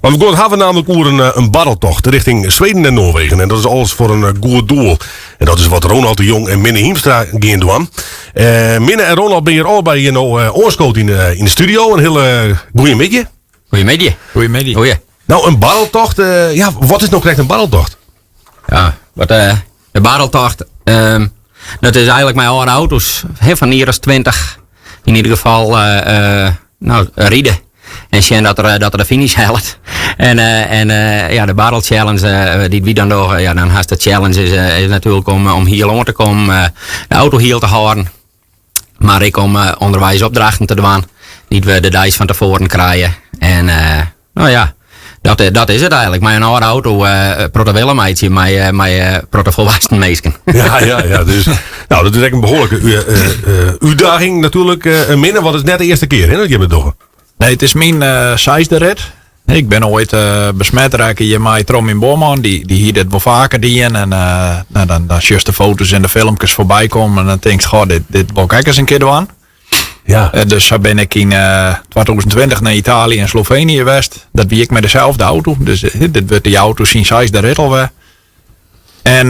Maar we gaan hebben namelijk over een barreltocht richting Zweden en Noorwegen. En dat is alles voor een goed doel. En dat is wat Ronald de Jong en Minne Hiemstra gaan doen. Minne en Ronald ben hier allebei hier nou oorschoot in de studio. Een hele goeie middag. Goedemiddag. Oh ja. Nou, een barreltocht. Wat is nou correct een barreltocht? Ja, de barreltocht. Dat is eigenlijk mijn oude auto's. Van hier als 20. In ieder geval rijden. En zien dat er de finish helpt. En de barrel challenge die wie dan door. Ja, dan haast de challenge is natuurlijk om hier lang te komen. De auto hier te houden. Maar ik om onderwijsopdrachten te doen. Die we de dijs van tevoren krijgen. En dat is het eigenlijk. Mijn oude auto proto wel een meidje, mijn proto volwassen meisken. Ja. Dus, nou, dat is echt een behoorlijke uitdaging natuurlijk. Minne, wat is net de eerste keer hè, dat je bent doen? Nee, het is mijn zesde rit. Ik ben ooit besmet raken hier met Tromin Boorman. Die hier dit wel vaker dien. En dan just de foto's en de filmpjes voorbij komen. En dan denk ik, goh, dit wil ik eens een keer doen. Ja. Dus zo ben ik in 2020 naar Italië en Slovenië geweest. Dat wie ik met dezelfde auto. Dus dit werd die auto zien zesde rit alweer. En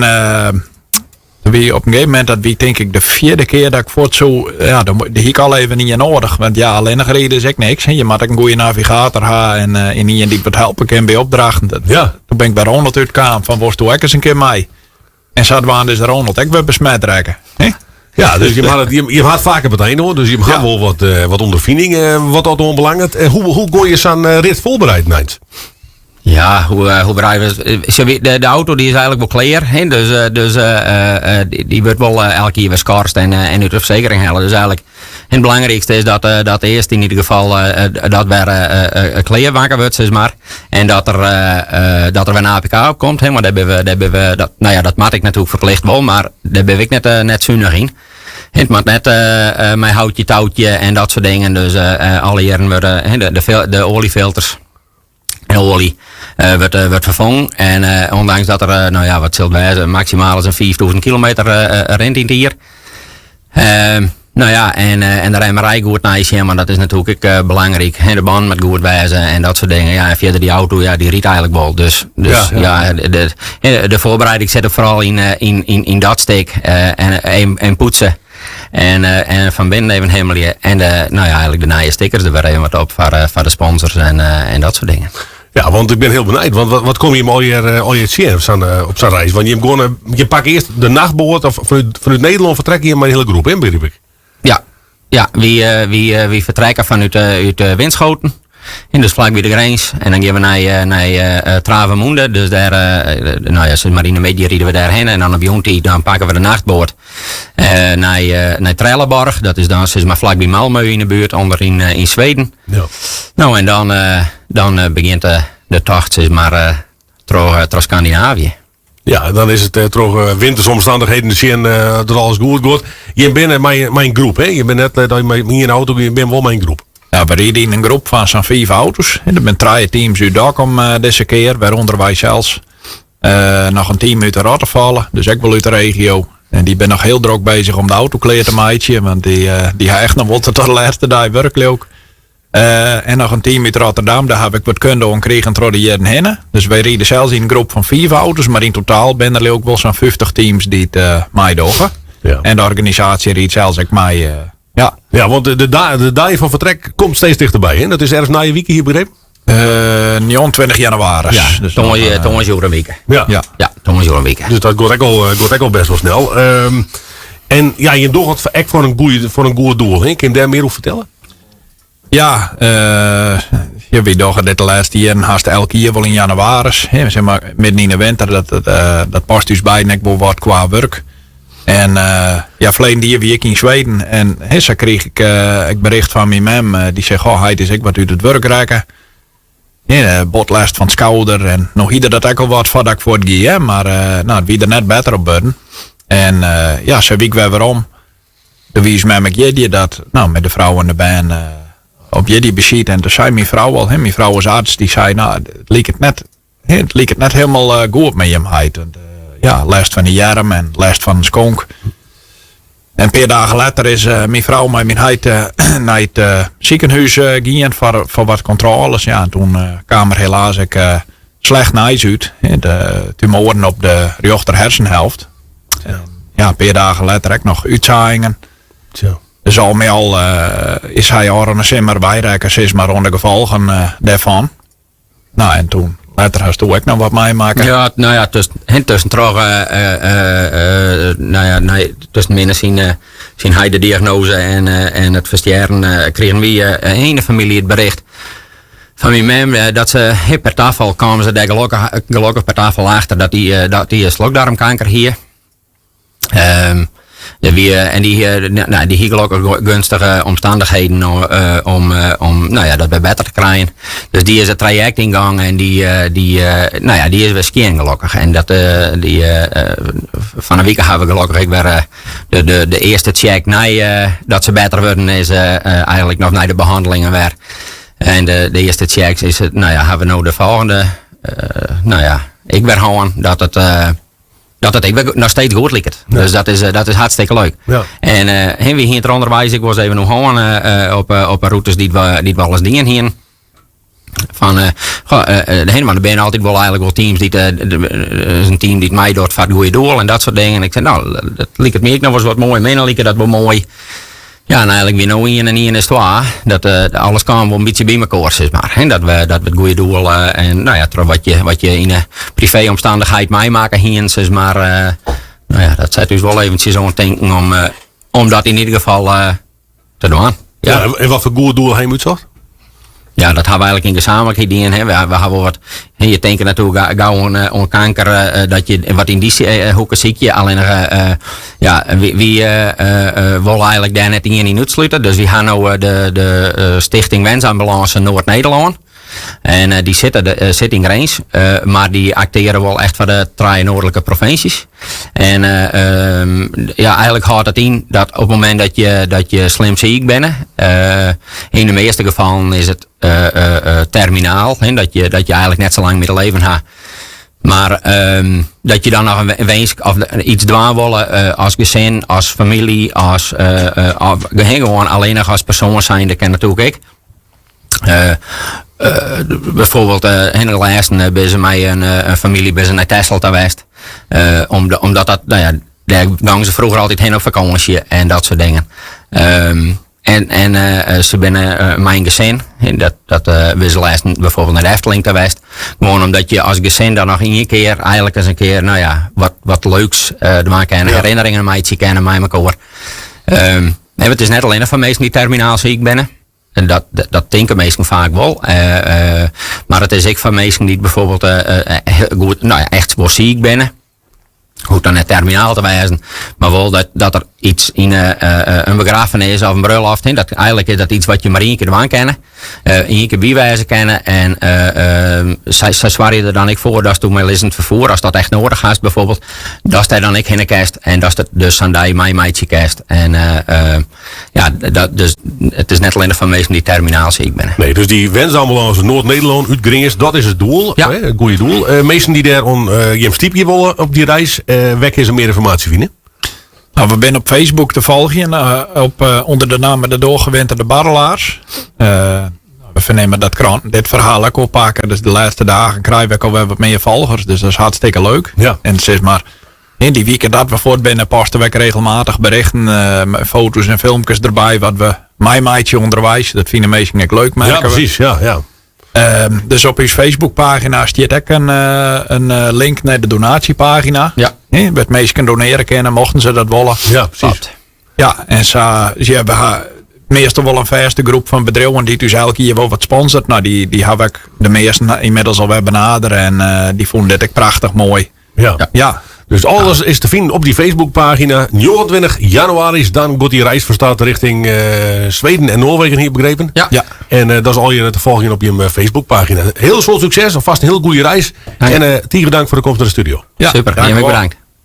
wie op een gegeven moment, dat wie denk ik de vierde keer dat ik voor het zo, ja, dan hie ik al even niet in nodig. Want ja, alleen nog reden is ik niks. Je moet ook een goede navigator hebben en in die wat helpen kan bij opdrachten. Ja. Toen ben ik bij Ronald uitgekomen van, worst doe ik eens een keer mee. En zo waren dus Ronald ik weer besmet raken. Ja, dus je had vaker meteen hoor. Dus je hebt wel wat ondervinding, wat dat onbelangrijk. Hoe gooi je zo'n rit voorbereid, Nijns? Ja, hoe bereiden we de auto die is eigenlijk wel klaar. Hè? Dus die wordt wel elke keer weer scorst en uit de verzekering halen. Dus eigenlijk het belangrijkste is dat eerst in ieder geval dat weer klaar wakker wordt, zeg maar. En dat er weer een APK op komt. Hè? Maar dat maak ik natuurlijk verplicht wel, maar daar ben ik net zuinig in. Het maakt net mijn houtje, touwtje en dat soort dingen. Dus alle jaren worden de oliefilters en olie wordt vervangen. En ondanks dat er, wat zult wijzen, maximaal is een 5000 kilometer rent in het hier. En de rijmerij goed naar maar dat is natuurlijk belangrijk. De band met goed wijzen en dat soort dingen. Ja, en verder die auto, ja, die riet eigenlijk wel. Dus de voorbereiding zit er vooral in dat steek en poetsen. En van binnen even helemaal en eigenlijk de naaie stickers er weer even wat op voor de sponsors en dat soort dingen. Ja, want ik ben heel benieuwd. Want wat kom je al je zien op zo'n reis? Want je pakt eerst de nachtboot of vanuit Nederland vertrek je maar een hele groep in, begrijp ik. Ja, wie vertrekken vanuit Winschoten. En dus vlak bij de grens. En dan gaan we naar Travemünde. Dus daar, maar in de media rijden we daarheen. En dan op Jonti, dan pakken we de nachtboot naar Trelleborg. Dat is dan maar vlak bij Malmö in de buurt, onder in Zweden. Ja. Nou, en dan begint de tocht, zeg maar, door Scandinavië. Ja, dan is het door wintersomstandigheden zien dat alles goed gaat. Je bent mijn groep, hè? Je bent net dat je met een auto, je bent wel mijn groep. Ja, we rijden in een groep van zo'n 5 auto's. Er zijn 3 teams uit Dokkum deze keer, waaronder wij zelfs. Nog een team uit de Rottervallen, dus ik wel uit de regio. En die ben nog heel druk bezig om de auto klaar te maken, want die heeft echt nog wat tot de laatste dag werkelijk ook. En nog een team uit Rotterdam, daar heb ik wat kunde omkregen door de jaren heen. Dus wij rijden zelfs in een groep van 5 auto's, maar in totaal ben er ook wel zo'n 50 teams die het meedogen. Ja. En de organisatie rijdt zelfs ook mee. Ja, want de dag van vertrek komt steeds dichterbij. Hè? Dat is ergens na je week hier begrepen? 29 januari. Ja, dus toen was je een week. Ja, toen was je een week. Dus dat gaat ook best wel snel. En ja, je doet het echt voor een goed doel. Hè? Kun je daar meer over vertellen? Ja, je weet toch dat de laatste jaren haast elke jaar wel in januari. Zeg maar, midden in de winter, dat past dus bij net wel wat qua werk. En verleden jaar wie ik in Zweden. En zo kreeg ik bericht van mijn mem. Die zegt, hij is ik wat uit het werk raken. Botlast van het schouder. En nog ieder dat ik al wat voordat ik voor het ga. Maar het wie er net beter op worden. En zo week weer om. De wie is met me dat, met de vrouw en de band op jullie beschiet. En toen zei mijn vrouw al, mijn vrouw was arts, die zei, het leek het net helemaal goed met hem. Last van de jarm en last van de skonk. En een paar dagen later is mijn vrouw met mijn heid naar het ziekenhuis gegaan voor wat controles. Ja, en toen kwam er helaas slecht nice uit. De tumoren op de rechter hersenhelft. Ja, een paar dagen later ook nog uitzaaiingen. Zo. Dus al met al is hij al een simmer bijrekkers is maar onder gevolgen daarvan. Nou, en toen later has toen ook nog wat meemaken. Ja, nou ja, tussen terug, tussen minder zien hij de diagnose en het versterren kregen we een familie het bericht van mijn mem dat ze per tafel kwamen ze daar gelukkig per tafel achter dat die slokdarmkanker hier. Die hier gelukkig gunstige omstandigheden om dat bij beter te krijgen. Dus die is het traject ingang en die is weer skiën gelukkig. En dat van een week hebben we gelukkig ik weer de eerste check dat ze beter worden is eigenlijk nog naar de behandelingen weer. En de eerste checks is het, hebben we nou de volgende. Ik weer houden dat het ik nog steeds goed lijkt. Ja. Dus dat is hartstikke leuk. Ja. En we hier het onderwijs, ik was even nog gewoon op routes die we al eens dingen hier. Van helemaal, er zijn altijd wel eigenlijk wel teams die een team die het mij doet voor het goede doel en dat soort dingen. En ik zei, nou, dat lijkt het me nog eens wat mooi. Menen lijkt dat wel mooi. Ja, en eigenlijk weer nou in en hier is het waar. Dat alles kan wel een beetje bij elkaar, zeg maar. He, dat we het goede doel en wat je in een privéomstandigheid meemaken hier, zeg maar. Dat zet dus wel eventjes aan het denken om dat in ieder geval te doen. Ja, en wat voor goede doel hij moet zocht? Ja, dat hebben we eigenlijk in gezamenlijkheid dingen. Hè. We hebben wat. Je denkt natuurlijk gauw aan kanker, dat je wat in die hoeken ziek je. Alleen wie willen eigenlijk daar net in uitsluiten. Dus we gaan nou de Stichting Wensambulance Noord-Nederland. En die zit in Grijns, maar die acteren wel echt voor de 3 noordelijke provincies. En eigenlijk houdt het in dat op het moment dat je slim ziek bent, in de meeste gevallen is het terminaal, dat je eigenlijk net zo lang met leven hebt. Maar dat je dan nog iets doen willen als gezin, als familie, gewoon alleen nog als persoon zijn, dat kan natuurlijk ik. Bijvoorbeeld in de laatste ben ze mij een familie naar Texel geweest. Omdat dat, daar gingen ze vroeger altijd heen op vakantie en dat soort dingen. Ze binnen mijn gezin. Dat we ze laatst bijvoorbeeld naar de Efteling geweest. Gewoon omdat je als gezin dan nog een keer eigenlijk eens een keer wat leuks maken en herinneringen aan mij te kennen mij elkaar. Het is net alleen van mensen die terminaal ziek ben. En dat denken mensen vaak wel. Maar het is ook van mensen die bijvoorbeeld echt wel ziek zijn. Hoeft dan net terminaal te wijzen. Maar wel dat er iets in een begrafenis of een bruiloft. Dat eigenlijk is dat iets wat je maar 1 keer aan kennen. 1 keer bijwijzen kennen. En zij zwaren je er dan ik voor. Dat is toen mij lezend vervoer. Als dat echt nodig is bijvoorbeeld. Dat is daar dan ik heen kerst. En dat is het dus aan die mij meidje kerst. En dus het is net alleen van mensen die terminaal ziek zijn. Nee, dus die wensambulance Noord-Nederland uit Gringers, dat is het doel. Ja. Hè, het goede doel. Mensen die daar Jem Stiepje willen op die reis. Weg is er meer informatie vinden? Nou, we zijn op Facebook te volgen onder de naam De Doorgewinterde Barrelaars. We vernemen dat dit verhaal ook oppakken. Dus de laatste dagen krijgen we alweer wat meer volgers. Dus dat is hartstikke leuk. Ja. En zeg maar, in die weken dat we voortbinnen posten we regelmatig berichten. Foto's en filmpjes erbij. Wat we meidje onderwijs. Dat vinden mensen ook leuk maken. Ja, precies. Ja. Dus op uw Facebookpagina staat ook een link naar de donatiepagina. Ja. Wat mensen kunnen doneren kunnen, mochten ze dat willen. Ja, precies. Ja, en ze hebben meestal wel een vaste groep van bedrijven die dus elke keer wel wat sponsort. Nou, die heb ik de meesten inmiddels alweer benaderen en die vonden dit ook prachtig mooi. Ja. Dus alles is te vinden op die Facebookpagina. 29 januari dan gaat die reis verstaat richting Zweden en Noorwegen, hier begrepen. Ja. En dat is al je te volgen op je Facebookpagina. Heel veel succes, alvast een heel goede reis. En Tiger, bedankt voor de komst naar de studio. Ja, super, jij bedankt.